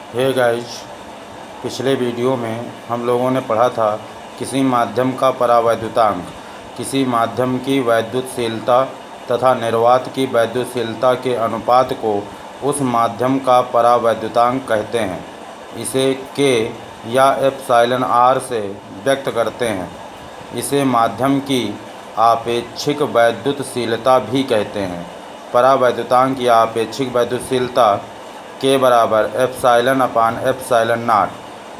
Hey guys, पिछले video में हम लोगों ने पढ़ा था किसी माध्यम का परावैद्युतांक किसी माध्यम की वैद्युतशीलता तथा निर्वात की वैद्युतशीलता के अनुपात को उस माध्यम का परावैद्युतांक कहते हैं। इसे के या एप्सिलॉन आर से व्यक्त करते हैं। इसे माध्यम की आपेक्षिक वैद्युतशीलता भी कहते हैं। परावैद्युतांक या आपेक्षिक वैद्युतशीलता के बराबर एप्सिलॉन अपान एप्सिलॉन नॉट।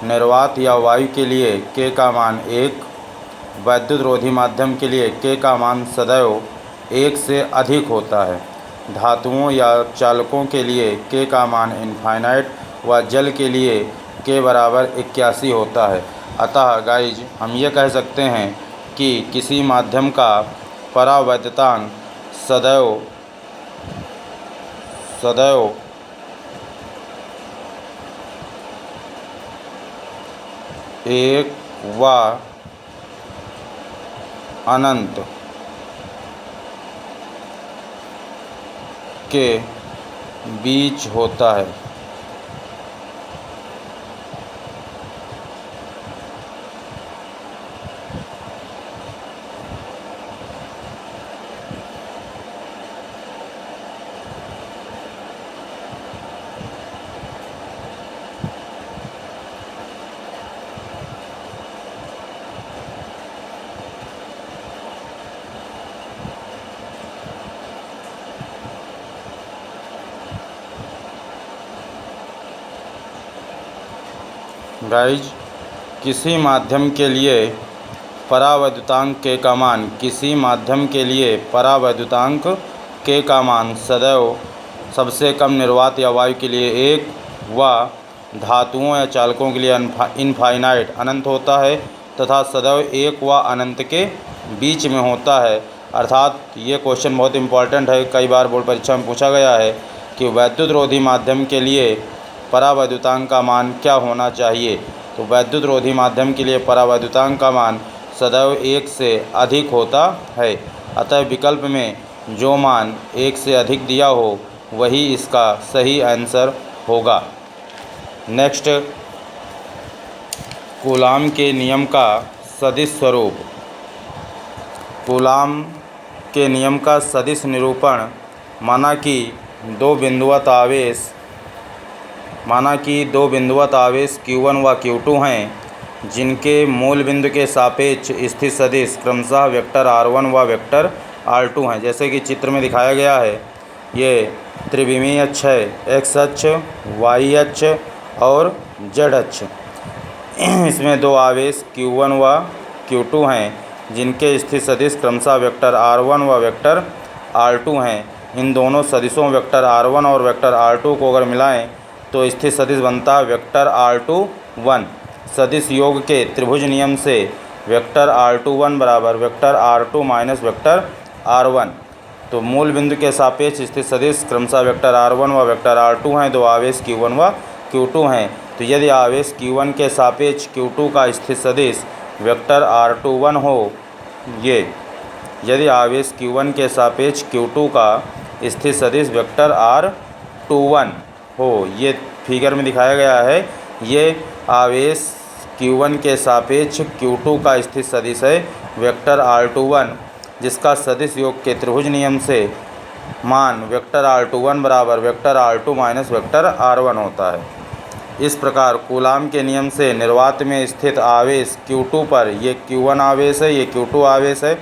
निर्वात या वायु के लिए के का मान 1, वैद्युत रोधी माध्यम के लिए के का मान सदैव 1 से अधिक होता है। धातुओं या चालकों के लिए के का मान इनफाइनाइट व जल के लिए के बराबर 81 होता है। अतः गाइज हम ये कह सकते हैं कि किसी माध्यम का परावैद्युतांक सदैव 1 व अनंत के बीच होता है। गाइज, किसी माध्यम के लिए परावैद्युतांक के का मान के का मान सदैव सबसे कम निर्वात या वायु के लिए 1 व धातुओं या चालकों के लिए इनफाइनाइट अनंत होता है तथा सदैव 1 व अनंत के बीच में होता है। अर्थात ये क्वेश्चन बहुत इंपॉर्टेंट है। कई बार बोर्ड परीक्षा में पूछा गया है कि वैद्युत रोधी माध्यम के लिए परावैद्युतांक का मान क्या होना चाहिए। तो वैद्युत रोधी माध्यम के लिए परावैद्युतांक का मान सदैव 1 से अधिक होता है। अतः विकल्प में जो मान 1 से अधिक दिया हो वही इसका सही आंसर होगा। नेक्स्ट, कूलाम के नियम का सदिश स्वरूप। कूलाम के नियम का सदिश निरूपण माना कि दो बिंदुवत आवेश Q1 व Q2 हैं जिनके मूल बिंदु के सापेक्ष स्थित सदिश क्रमशः वेक्टर R1 व वेक्टर R2 हैं। जैसे कि चित्र में दिखाया गया है, ये त्रिविमीय अक्ष है, x अक्ष, y अक्ष और z अक्ष। इसमें दो आवेश Q1 व Q2 हैं जिनके स्थित सदिश क्रमशः वेक्टर R1 व वेक्टर R2 हैं। इन दोनों सदिशों वेक्टर R1 और वेक्टर R2 को अगर मिलाएं तो स्थित सदिश बनता है वेक्टर R21। सदिश योग के त्रिभुज नियम से वेक्टर R21 बराबर vector R2 minus vector R1। तो मूल बिंदु के सापेक्ष स्थित सदिश क्रमशः वेक्टर R1 व वेक्टर R2 हैं। दो आवेश Q1 व Q2 हैं। तो यदि आवेश Q1 के सापेक्ष Q2 का स्थित सदिश वेक्टर R21 हो, यदि आवेश Q1 के सापेक्ष Q2 का स्थित सदिश वेक्टर R21 हो, ये फिगर में दिखाया गया है। ये आवेश Q1 के सापेक्ष Q2 का स्थित सदिश है वेक्टर R21, जिसका सदिश योग के त्रिभुज नियम से मान वेक्टर R21 बराबर vector R2 minus vector R1 होता है। इस प्रकार कूलाम के नियम से निर्वात में स्थित आवेश Q2 पर, ये Q1 आवेश है, ये Q2 आवेश है,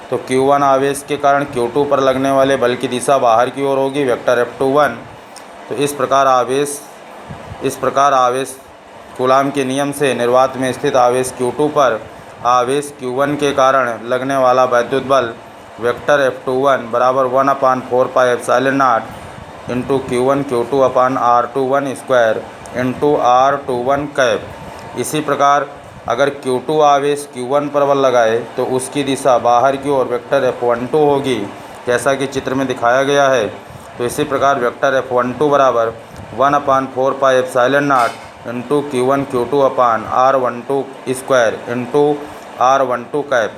तो Q1 आवेश के कारण Q2 पर लगने वाले बल की दिशा बाहर की ओर होगी, वेक्टर F21। तो इस प्रकार आवेश कूलाम के नियम से निर्वात में स्थित आवेश Q2 पर आवेश Q1 के कारण लगने वाला वैद्युत बल वेक्टर F21 बराबर 1/4 pi epsilon not into Q1 Q2 upon R21 square into R21 cap. इसी प्रकार अगर Q2 आवेश Q1 पर बल लगाए तो उसकी दिशा बाहर की ओर वेक्टर F12 होगी, जैसा कि चित्र में दिखाया गया है। तो इसी प्रकार वेक्टर F12 बराबर 1/4 pi epsilon not into Q1 Q2 upon R12 square into R12 cap.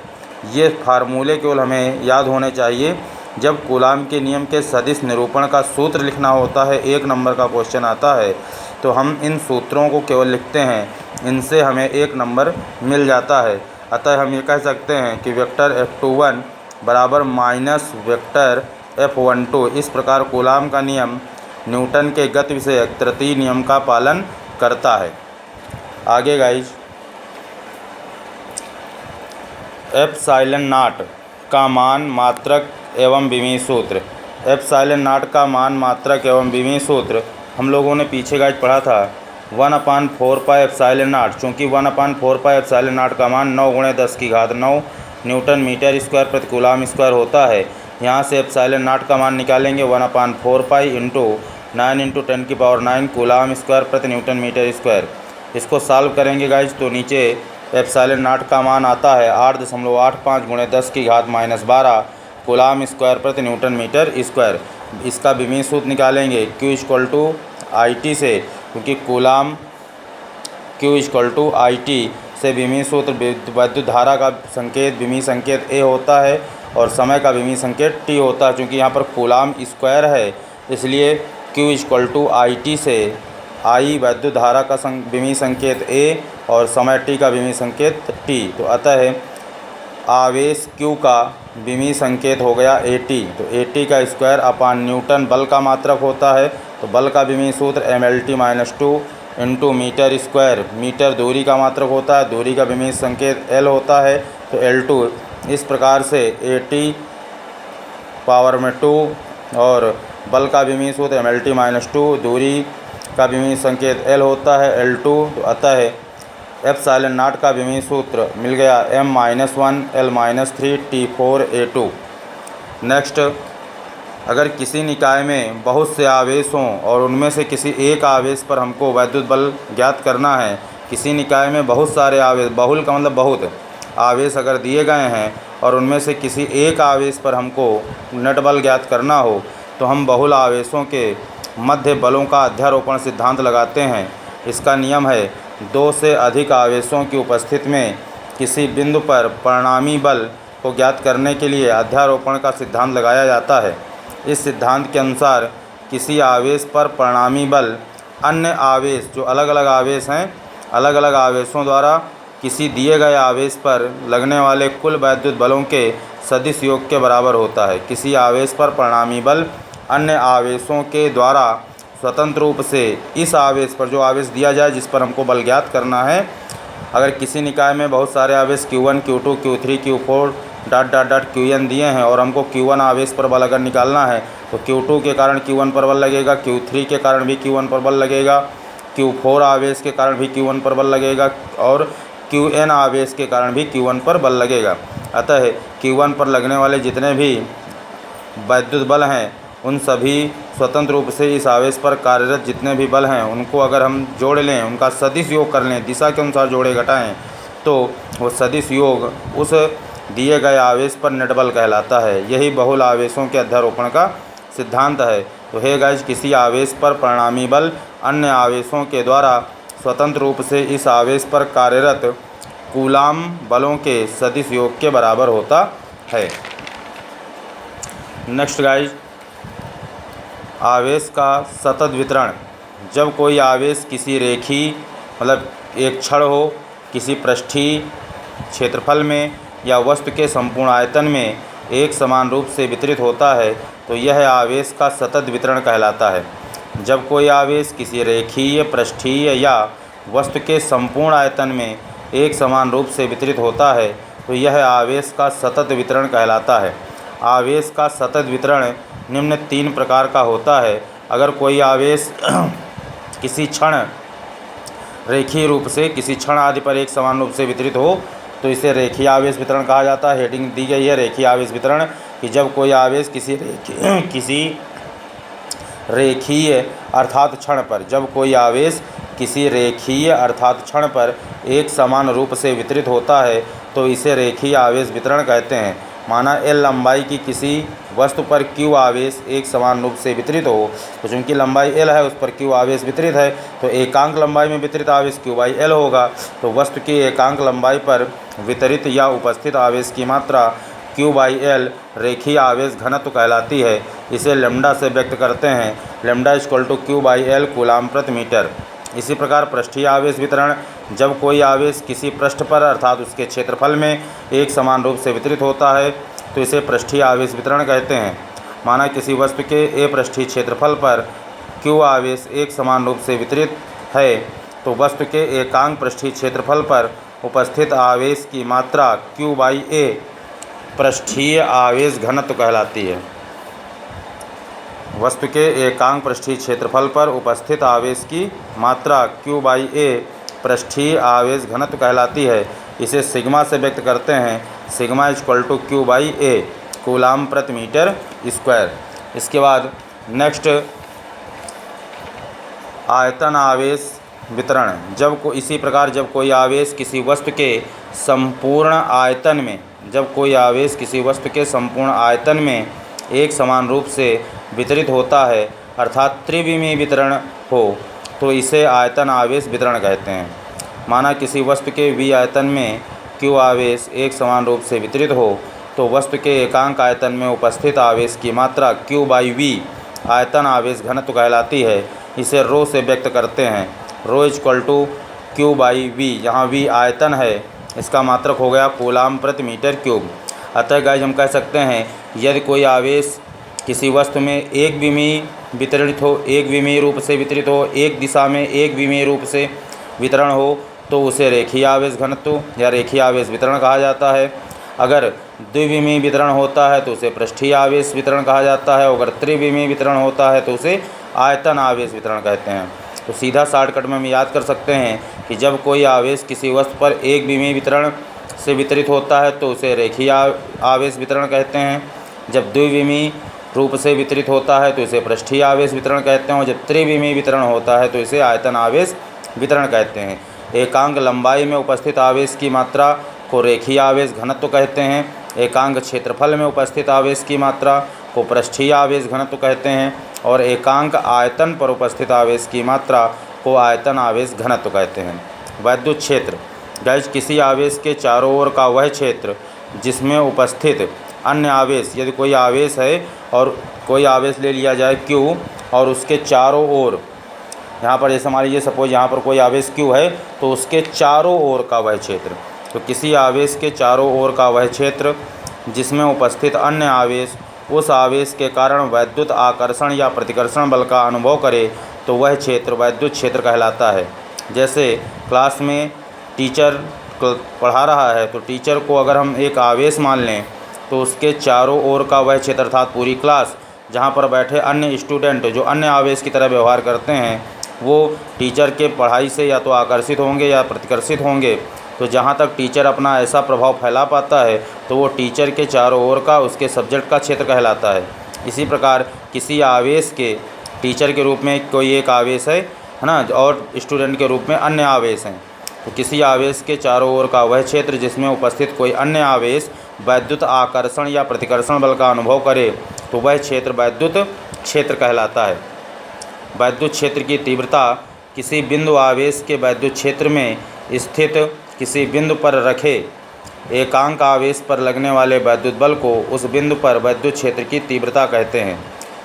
ये फार्मूले केवल हमें याद होने चाहिए जब कूलाम के नियम के सदिश निरूपण का सूत्र लिखना होता है। 1 नंबर का क्वेश्चन आता है तो हम इन सूत्रों को केवल लिखते हैं, इनसे हमें एक नंबर मिल जाता है। अतः हम ये कह सकते हैं कि वेक्टर F21 बराबर माइनस वेक्टर F12। इस प्रकार कूलाम का नियम न्यूटन के गति विषयक तृतीय नियम का पालन करता है। आगे गाइज, एप्सिलॉन नॉट का मान मात्रक एवं विमीय सूत्र। एप्सिलॉन नॉट का मान मात्रक एवं विमीय सूत्र हम लोगों ने पीछे गाइज पढ़ा था 1/4 पाई एप्सिलॉन नॉट। चूँकि 1/4 पाई एप्सिलॉन नॉट का मान 9 × 10⁹ न्यूटन मीटर स्क्वायर प्रति कूलाम स्क्वायर होता है। यहाँ से एप्सिलॉन नॉट का मान निकालेंगे 1/4 पाई इंटू 9 × 10⁹ कूलाम स्क्वायर प्रति न्यूटन मीटर स्क्वायर। इसको सॉल्व करेंगे गाइज तो नीचे एप्सिलॉन नॉट का मान आता है 8.85 × 10⁻12 कूलाम स्क्वायर प्रति न्यूटन मीटर स्क्वायर। इसका विमीय सूत्र निकालेंगे Q = IT से, क्योंकि कूलाम Q = IT से विमीय सूत्र विद्युत धारा का संकेत विमीय संकेत A होता है और समय का विमीय संकेत T होता है। चूँकि यहाँ पर कूलाम स्क्वायर है इसलिए Q = IT से I विद्युत धारा का विमीय संकेत A और समय T का विमीय संकेत T। तो अतः आवेश Q का विमीय संकेत हो गया AT। तो AT का स्क्वायर अपान न्यूटन बल का मात्रक होता है। तो बल का विमीय सूत्र mLT-2 into metre square. Metre दूरी का मात्रक होता है, दूरी का विमीय संकेत L होता है तो L2। इस प्रकार से AT⁻2 और बल का विमीय सूत्र mLT-2, दूरी का विमीय संकेत L होता है L2। तो अतः एप्सिलॉन नॉट का विमीय सूत्र मिल गया m-1 L-3 T4A2। नेक्स्ट, अगर किसी निकाय में बहुत से आवेश हों और उनमें से किसी एक आवेश पर हमको वैद्युत बल ज्ञात करना है। किसी निकाय में बहुत सारे आवेश, बहुल का मतलब बहुत आवेश अगर दिए गए हैं और उनमें से किसी एक आवेश पर हमको नेट बल ज्ञात करना हो तो हम बहुल आवेशों के मध्य बलों का अध्यारोपण सिद्धांत लगाते हैं। इसका नियम है 2 से अधिक आवेशों की उपस्थिति में किसी बिंदु पर परिणामी बल को ज्ञात करने के लिए अध्यारोपण का सिद्धांत लगाया जाता है। इस सिद्धांत के अनुसार किसी आवेश पर परिणामी बल अन्य आवेश, जो अलग अलग आवेश हैं, अलग अलग आवेशों द्वारा किसी दिए गए आवेश पर लगने वाले कुल वैद्युत बलों के सदिश योग के बराबर होता है। किसी आवेश पर परिणामी बल अन्य आवेशों के द्वारा स्वतंत्र रूप से इस आवेश पर, जो आवेश दिया जाए जिस पर हमको बल ज्ञात करना है, अगर किसी निकाय में बहुत सारे आवेश Q1, Q2, Q3, Q4 ... Qn दिए हैं और हमको Q1 आवेश पर बल अगर निकालना है तो Q2 के कारण Q1 पर बल लगेगा, Q3 के कारण भी Q1 पर बल लगेगा, Q4 आवेश के कारण भी Q1 पर बल लगेगा और Qn आवेश के कारण भी Q1 पर बल लगेगा। अतः Q1 पर लगने वाले जितने भी वैद्युत बल हैं उन सभी स्वतंत्र रूप से इस आवेश पर कार्यरत जितने भी बल हैं उनको अगर हम जोड़ लें, उनका सदिश योग कर लें, दिशा के अनुसार जोड़े घटाएं, तो वो सदिश योग उस दिए गए आवेश पर नेट बल कहलाता है। यही बहुल आवेशों के अध्यारोपण का सिद्धांत है। तो हे गाइस, किसी आवेश पर परिणामी बल अन्य आवेशों के द्वारा स्वतंत्र रूप से इस आवेश पर कार्यरत कूलाम बलों के सदिश योग के बराबर होता है। नेक्स्ट गाइस, आवेश का सतत वितरण। जब कोई आवेश किसी रेखीय मतलब एक छड़ हो, किसी पृष्ठीय क्षेत्रफल में या वस्तु के संपूर्ण आयतन में एक समान रूप से वितरित होता है तो यह आवेश का सतत वितरण कहलाता है। जब कोई आवेश किसी रेखीय, पृष्ठीय या वस्तु के संपूर्ण आयतन में एक समान रूप से वितरित होता है तो यह आवेश का सतत वितरण कहलाता है। आवेश का सतत वितरण निम्न 3 प्रकार का होता है। अगर कोई आवेश किसी क्षण रेखीय रूप से किसी क्षण आदि पर एक समान रूप से वितरित हो तो इसे रेखीय आवेश वितरण कहा जाता है। हेडिंग दी गई है रेखीय आवेश वितरण, कि जब कोई आवेश किसी रेखीय अर्थात क्षण पर, जब कोई आवेश किसी रेखीय अर्थात क्षण पर एक समान रूप से वितरित होता है तो इसे रेखीय आवेश वितरण कहते हैं। माना L लंबाई की किसी वस्तु पर Q आवेश एक समान रूप से वितरित हो, तो चूँकि लंबाई L है उस पर Q आवेश वितरित है तो एकांक लंबाई में वितरित आवेश Q/L होगा। तो वस्तु की एकांक लंबाई पर वितरित या उपस्थित आवेश की मात्रा Q/L रेखीय आवेश घनत्व कहलाती है। इसे लैम्डा से व्यक्त करते हैं। लैम्डा = Q/L कूलाम प्रति मीटर। इसी प्रकार पृष्ठीय आवेश वितरण, जब कोई आवेश किसी पृष्ठ पर अर्थात उसके क्षेत्रफल में एक समान रूप से वितरित होता है तो इसे पृष्ठीय आवेश वितरण कहते हैं। माना किसी वस्तु के ए पृष्ठीय क्षेत्रफल पर Q आवेश एक समान रूप से वितरित है तो वस्तु के एकांक पृष्ठीय क्षेत्रफल पर उपस्थित आवेश की मात्रा Q/A पृष्ठीय आवेश घनत्व कहलाती है। वस्तु के एकांक पृष्ठीय क्षेत्रफल पर उपस्थित आवेश की मात्रा Q/A पृष्ठीय आवेश घनत्व कहलाती है। इसे सिग्मा से व्यक्त करते हैं, सिग्मा = Q/A कूलाम प्रति मीटर स्क्वायर। इसके बाद नेक्स्ट आयतन आवेश वितरण, इसी प्रकार जब कोई आवेश किसी वस्तु के संपूर्ण आयतन में एक समान रूप से वितरित होता है अर्थात त्रिविमीय वितरण हो तो इसे आयतन आवेश वितरण कहते हैं। माना किसी वस्तु के V आयतन में Q आवेश एक समान रूप से वितरित हो तो वस्तु के एकांक आयतन में उपस्थित आवेश की मात्रा Q/V आयतन आवेश घनत्व कहलाती है। इसे रो से व्यक्त करते हैं, रो = Q/V, जहाँ V आयतन है, इसका मात्रक हो गया कूलाम प्रति मीटर क्यूब। अतः गाइस हम कह सकते हैं यदि कोई आवेश किसी वस्तु में एक विमीय रूप से वितरित हो, एक दिशा में एक विमीय रूप से वितरण हो तो उसे रेखीय आवेश घनत्व या रेखीय आवेश वितरण कहा जाता है। अगर द्विविमीय वितरण होता है तो उसे पृष्ठीय आवेश वितरण कहा जाता है। अगर त्रिविमीय वितरण होता है तो उसे आयतन आवेश वितरण कहते हैं। तो सीधा शॉर्टकट में हम याद कर सकते हैं कि जब कोई आवेश किसी वस्तु पर एक विमीय वितरण से वितरित होता है तो उसे रेखीय आवेश वितरण कहते हैं। जब द्विविमीय रूप से वितरित होता है तो इसे पृष्ठीय आवेश वितरण कहते हैं। और जब त्रिविमीय वितरण होता है तो इसे आयतन आवेश वितरण कहते हैं। एकांक लंबाई में उपस्थित आवेश की मात्रा को रेखीय आवेश घनत्व कहते हैं। एकांक क्षेत्रफल में उपस्थित आवेश की मात्रा को पृष्ठीय आवेश घनत्व कहते हैं। और एकांक आयतन पर उपस्थित आवेश की मात्रा को आयतन आवेश घनत्व कहते हैं। वैद्युत क्षेत्र, गाइस किसी आवेश के चारों ओर का वह क्षेत्र जिसमें उपस्थित अन्य आवेश, यदि कोई आवेश है और कोई आवेश ले लिया जाए Q और उसके चारों ओर, यहाँ पर जैसे मान लीजिए सपोज यहाँ पर कोई आवेश Q है तो उसके चारों ओर का वह क्षेत्र, तो किसी आवेश के चारों ओर का वह क्षेत्र जिसमें उपस्थित अन्य आवेश उस आवेश के कारण वैद्युत आकर्षण या प्रतिकर्षण बल का अनुभव करे तो वह क्षेत्र वैद्युत क्षेत्र कहलाता है। जैसे क्लास में टीचर पढ़ा रहा है तो टीचर को अगर हम एक आवेश मान लें तो उसके चारों ओर का वह क्षेत्र अर्थात पूरी क्लास जहाँ पर बैठे अन्य स्टूडेंट जो अन्य आवेश की तरह व्यवहार करते हैं वो टीचर के पढ़ाई से या तो आकर्षित होंगे या प्रतिकर्षित होंगे। तो जहाँ तक टीचर अपना ऐसा प्रभाव फैला पाता है तो वो टीचर के चारों ओर का उसके सब्जेक्ट का क्षेत्र कहलाता है। इसी प्रकार किसी आवेश के टीचर के रूप में कोई एक आवेश है ना, और स्टूडेंट के रूप में अन्य आवेश हैं, तो किसी आवेश के चारों ओर का वह क्षेत्र जिसमें उपस्थित कोई अन्य आवेश वैद्युत आकर्षण या प्रतिकर्षण बल का अनुभव करे तो वह क्षेत्र वैद्युत क्षेत्र कहलाता है। वैद्युत क्षेत्र की तीव्रता किसी बिंदु आवेश के वैद्युत क्षेत्र में स्थित किसी बिंदु पर रखे एकांक आवेश पर लगने वाले वैद्युत बल को उस बिंदु पर वैद्युत क्षेत्र की तीव्रता कहते हैं।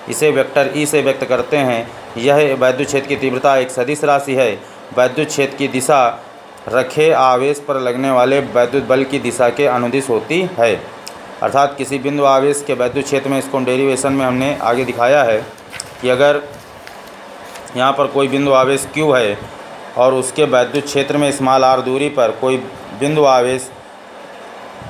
इसे वेक्टर E से व्यक्त करते हैं। यह वैद्युत क्षेत्र की तीव्रता एक सदिश राशि है। वैद्युत क्षेत्र की दिशा रखे आवेश पर लगने वाले वैद्युत बल की दिशा के अनुदिश होती है। अर्थात किसी बिंदु आवेश के वैद्युत क्षेत्र में, इसको डेरिवेशन में हमने आगे दिखाया है कि अगर यहाँ पर कोई बिंदु आवेश Q है और उसके वैद्युत क्षेत्र में r दूरी पर कोई बिंदु आवेश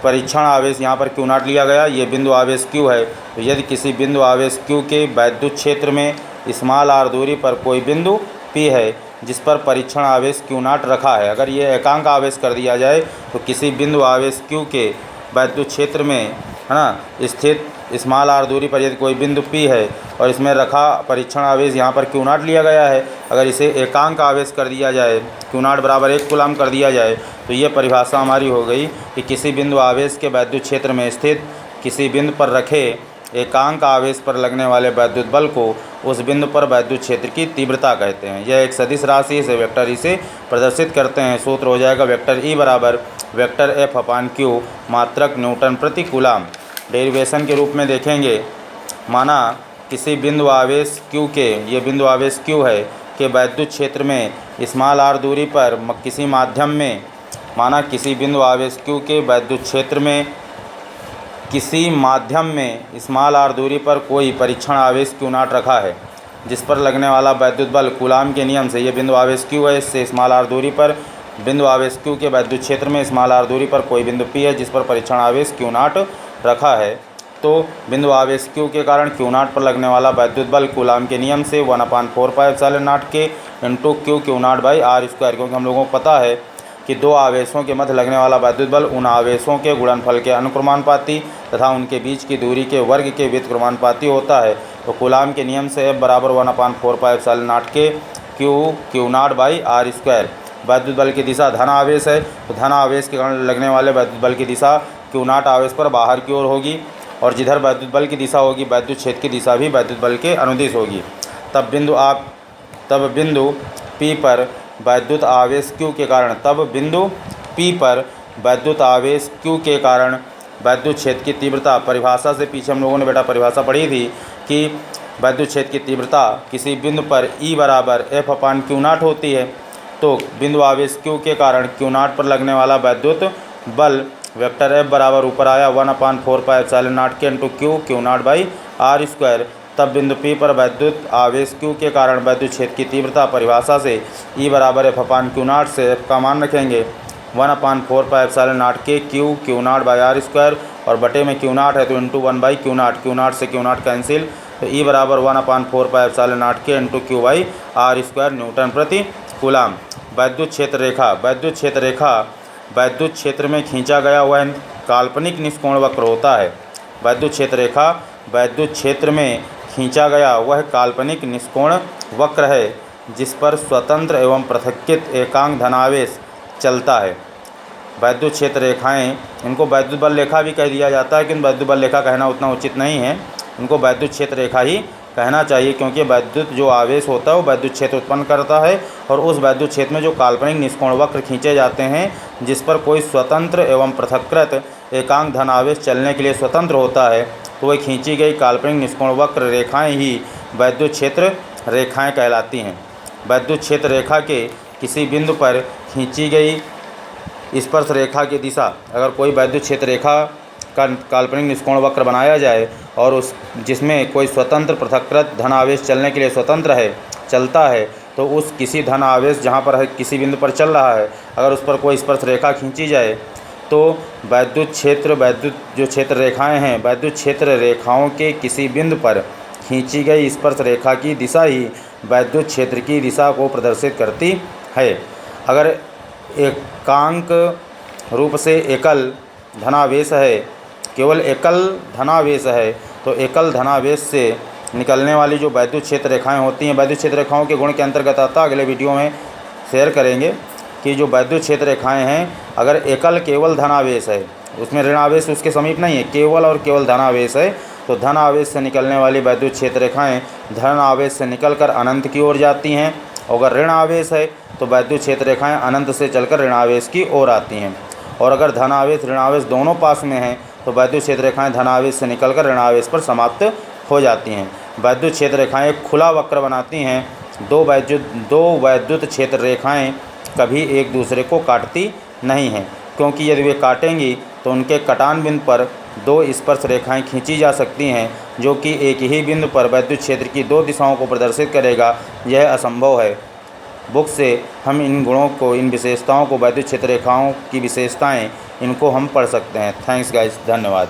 परीक्षण आवेश यहाँ पर Q0 लिया गया, ये बिंदु आवेश Q है। तो यदि किसी बिंदु आवेश Q के वैद्युत क्षेत्र में r दूरी पर कोई बिंदु P है जिस पर परीक्षण आवेश Q0 रखा है, अगर ये एकांक आवेश कर दिया जाए तो किसी बिंदु आवेश Q के वैद्युत क्षेत्र में है ना स्थित r दूरी पर यदि कोई बिंदु P है और इसमें रखा परीक्षण आवेश यहाँ पर Q0 लिया गया है, अगर इसे एकांक आवेश कर दिया जाए Q0 = 1 कूलाम कर दिया जाए तो ये परिभाषा हमारी हो गई कि किसी बिंदु आवेश के वैद्युत क्षेत्र में स्थित किसी बिंदु पर रखे एकांक आवेश पर लगने वाले वैद्युत बल को उस बिंदु पर वैद्युत क्षेत्र की तीव्रता कहते हैं। यह एक सदिश राशि से वेक्टर E से प्रदर्शित करते हैं। सूत्र हो जाएगा वेक्टर E बराबर वेक्टर F/Q मात्रक न्यूटन प्रति कूलाम। डेरिवेशन के रूप में देखेंगे, माना किसी बिंदु आवेश Q के, ये बिंदु आवेश Q है, के वैद्युत क्षेत्र में स्मॉल r दूरी पर किसी माध्यम में, माना किसी बिंदु आवेश q के वैद्युत क्षेत्र में किसी माध्यम में स्मॉल r दूरी पर कोई परीक्षण आवेश Q0 रखा है, जिस पर लगने वाला वैद्युत बल कूलाम के नियम से, ये बिंदु आवेश Q है, इससे स्मॉल r दूरी पर बिंदु आवेश Q के वैद्युत क्षेत्र में स्मॉल r दूरी पर कोई बिंदु P है जिस पर परीक्षण आवेश Q0 रखा है, तो बिंदु आवेश Q के कारण Q0 पर लगने वाला वैद्युत बल कूलाम के नियम से 1/4πε0 के इंटू Q0/r², क्योंकि हम लोगों को पता है कि दो आवेशों के मध्य लगने वाला वैद्युत बल उन आवेशों के गुणनफल के अनुक्रमानुपाती तथा उनके बीच की दूरी के वर्ग के व्युत्क्रमानुपाती होता है। तो कूलाम के नियम से F बराबर 1/4πε0 के Q0/r²। वैद्युत बल की दिशा धन आवेश है, तो धन आवेश के कारण लगने वाले वैद्युत बल की दिशा Q0 आवेश पर बाहर की ओर होगी, और जिधर वैद्युत बल की दिशा होगी वैद्युत क्षेत्र की दिशा भी वैद्युत बल के अनुदिश होगी। तब बिंदु P पर वैद्युत आवेश Q के कारण वैद्युत क्षेत्र की तीव्रता, परिभाषा से पीछे हम लोगों ने बेटा परिभाषा पढ़ी थी कि वैद्युत क्षेत्र की तीव्रता किसी बिंदु पर E बराबर F/Q0 होती है। तो बिंदु आवेश Q के कारण Q0 पर लगने वाला वैद्युत बल वेक्टर F बराबर ऊपर आया 1/4πε0 के इंटू Q0/r²। तब बिंदु P पर वैद्युत आवेश Q के कारण वैद्युत क्षेत्र की तीव्रता, परिभाषा से E बराबर F/Q0 से F का मान रखेंगे 1/4πε0 के Q0/r² और बटे में Q0 है तो इंटू 1/Q0, Q0 से Q0 कैंसिल, तो E बराबर 1/4πε0 के इंटू Q/r² न्यूटन प्रति कूलाम। वैद्युत क्षेत्र रेखा वैद्युत क्षेत्र में खींचा गया वह काल्पनिक निष्कोण वक्र होता है। वैद्युत क्षेत्र में खींचा गया वह काल्पनिक निष्कोण वक्र है जिस पर स्वतंत्र एवं पृथक्कृत एकांक धनावेश चलता है। वैद्युत क्षेत्र रेखाएं, इनको वैद्युत बल रेखा भी कह दिया जाता है, लेकिन वैद्युत बल रेखा कहना उतना उचित नहीं है, इनको वैद्युत क्षेत्र रेखा ही कहना चाहिए, क्योंकि वैद्युत जो आवेश होता है वो वैद्युत क्षेत्र उत्पन्न करता है, और उस वैद्युत क्षेत्र में जो काल्पनिक निष्कोण वक्र खींचे जाते हैं जिस पर कोई स्वतंत्र एवं पृथक्कृत एकांक धन आवेश चलने के लिए स्वतंत्र होता है, तो वह खींची गई काल्पनिक निष्कोण वक्र रेखाएं ही वैद्युत क्षेत्र रेखाएं कहलाती हैं। वैद्युत क्षेत्र रेखा के किसी बिंदु पर खींची गई स्पर्श रेखा की दिशा, अगर कोई वैद्युत क्षेत्र रेखा का काल्पनिक निष्कोण वक्र बनाया जाए और जिसमें कोई स्वतंत्र पृथक्कृत धन आवेश चलने के लिए चलता है, तो उस किसी धन आवेश जहाँ पर किसी बिंदु पर चल रहा है, अगर उस पर कोई स्पर्श रेखा खींची जाए तो वैद्युत क्षेत्र रेखाओं के किसी बिंदु पर खींची गई स्पर्श रेखा की दिशा ही वैद्युत क्षेत्र की दिशा को प्रदर्शित करती है। अगर एकांक रूप से केवल एकल धनावेश है, तो एकल धनावेश से निकलने वाली जो वैद्युत क्षेत्र रेखाएं होती हैं, वैद्युत क्षेत्र रेखाओं के गुण के अंतर्गत आता है, अगले वीडियो में शेयर करेंगे कि जो वैद्युत क्षेत्र रेखाएं हैं, अगर एकल केवल धनावेश है, उसमें ऋण आवेश उसके समीप नहीं है, केवल और केवल धनावेश है, तो धन आवेश से निकलने वाली वैद्युत क्षेत्र रेखाएं धन आवेश से निकलकर अनंत की ओर जाती हैं, और अगर ऋण आवेश है तो वैद्युत क्षेत्र रेखाएं अनंत से चलकर ऋण आवेश की ओर आती हैं, और अगर धन आवेश ऋण आवेश दोनों पास में हैं तो वैद्युत क्षेत्र रेखाएं धन आवेश से निकलकर ऋण आवेश पर समाप्त हो जाती हैं। वैद्युत क्षेत्र रेखाएं एक खुला वक्र बनाती हैं। दो वैद्युत क्षेत्र रेखाएं कभी एक दूसरे को काटती नहीं हैं, क्योंकि यदि वे काटेंगी तो उनके कटान बिंदु पर दो स्पर्श रेखाएं खींची जा सकती हैं, जो कि एक ही बिंदु पर वैद्युत क्षेत्र की दो दिशाओं को प्रदर्शित करेगा। यह असंभव है। बुक से हम इन गुणों को, इन विशेषताओं को, वैद्युत क्षेत्र रेखाओं की विशेषताएं, इनको हम पढ़ सकते हैं। थैंक्स गाइस, धन्यवाद।